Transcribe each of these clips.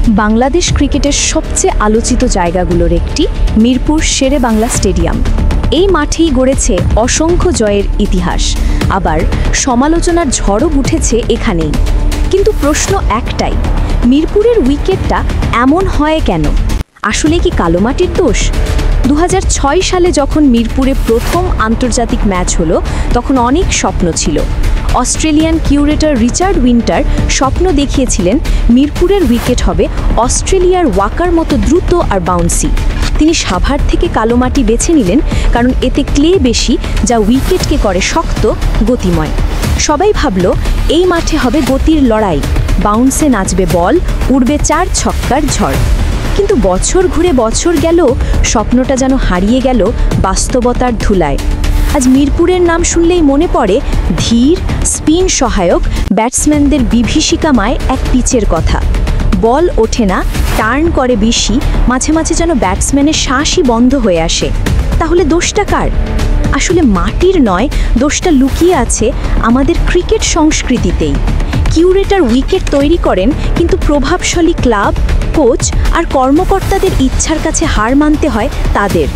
বাংলাদেশ ক্রিকেটের সবচেয়ে আলোচিত জায়গাগুলোর একটি মিরপুর শেরে বাংলা স্টেডিয়াম। এই মাঠেই গড়েছে অসংখ্য জয়ের ইতিহাস, আবার সমালোচনার ঝড়ও উঠেছে এখানেই। কিন্তু প্রশ্ন একটাই, মিরপুরের উইকেটটা এমন হয় কেন? আসলে কি কালো মাটির দোষ? 2006 সালে যখন মিরপুরে প্রথম আন্তর্জাতিক ম্যাচ হলো, তখন অনেক স্বপ্ন ছিল। অস্ট্রেলিয়ান কিউরেটর রিচার্ড উইন্টার স্বপ্ন দেখিয়েছিলেন মিরপুরের উইকেট হবে অস্ট্রেলিয়ার ওয়াকার মতো দ্রুত আর বাউন্সি। তিনি সাভার থেকে কালো মাটি বেছে নিলেন, কারণ এতে ক্লে বেশি, যা উইকেটকে করে শক্ত, গতিময়। সবাই ভাবল এই মাঠে হবে গতির লড়াই, বাউন্সে নাচবে বল, উড়বে 4 ছক্কার ঝড়। কিন্তু বছর ঘুরে বছর গেল, স্বপ্নটা যেন হারিয়ে গেল বাস্তবতার ধুলায়। আজ মিরপুরের নাম শুনলেই মনে পড়ে ধীর, স্পিন সহায়ক ব্যাটসম্যানদের বিভীষিকাময় এক পিচের কথা। বল ওঠে না, টার্ন করে বেশি, মাঝে মাঝে যেন ব্যাটসম্যানের শ্বাসই বন্ধ হয়ে আসে। তাহলে দোষটা কার? আসলে মাটির নয়, দোষটা লুকিয়ে আছে আমাদের ক্রিকেট সংস্কৃতিতেই। কিউরেটর উইকেট তৈরি করেন, কিন্তু প্রভাবশালী ক্লাব, কোচ আর কর্মকর্তাদের ইচ্ছার কাছে হার মানতে হয় তাদের।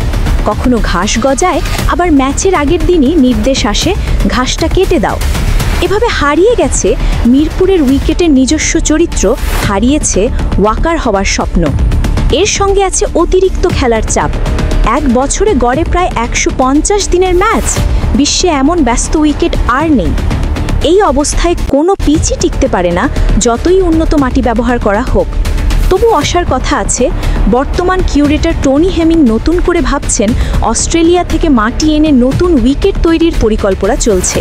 কখনো ঘাস গজায়, আবার ম্যাচের আগের দিনই নির্দেশ আসে ঘাসটা কেটে দাও। এভাবে হারিয়ে গেছে মিরপুরের উইকেটের নিজস্ব চরিত্র, হারিয়েছে ওয়াকার হওয়ার স্বপ্ন। এর সঙ্গে আছে অতিরিক্ত খেলার চাপ। এক বছরে গড়ে প্রায় 150 দিনের ম্যাচ। বিশ্বে এমন ব্যস্ত উইকেট আর নেই। এই অবস্থায় কোনো পিচই টিকতে পারে না, যতই উন্নত মাটি ব্যবহার করা হোক। তবু আসার কথা আছে, বর্তমান কিউরেটর টনি হেমিং নতুন করে ভাবছেন অস্ট্রেলিয়া থেকে মাটি এনে নতুন উইকেট তৈরির পরিকল্পনা চলছে।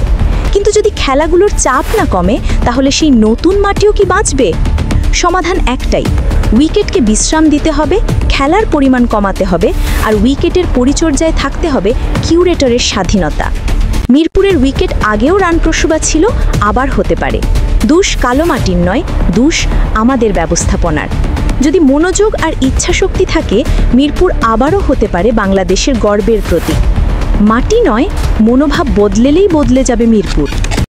কিন্তু যদি খেলাগুলোর চাপ না কমে, তাহলে সেই নতুন মাটিও কি বাঁচবে? সমাধান একটাই, উইকেটকে বিশ্রাম দিতে হবে, খেলার পরিমাণ কমাতে হবে, আর উইকেটের পরিচর্যায় থাকতে হবে কিউরেটরের স্বাধীনতা। মিরপুরের উইকেট আগেও রানপ্রসূবা ছিল, আবার হতে পারে। দোষ কালো মাটির নয়, দোষ আমাদের ব্যবস্থাপনার। যদি মনোযোগ আর ইচ্ছাশক্তি থাকে, মিরপুর আবারও হতে পারে বাংলাদেশের গর্বের প্রতীক। মাটি নয়, মনোভাব বদলেলেই বদলে যাবে মিরপুর।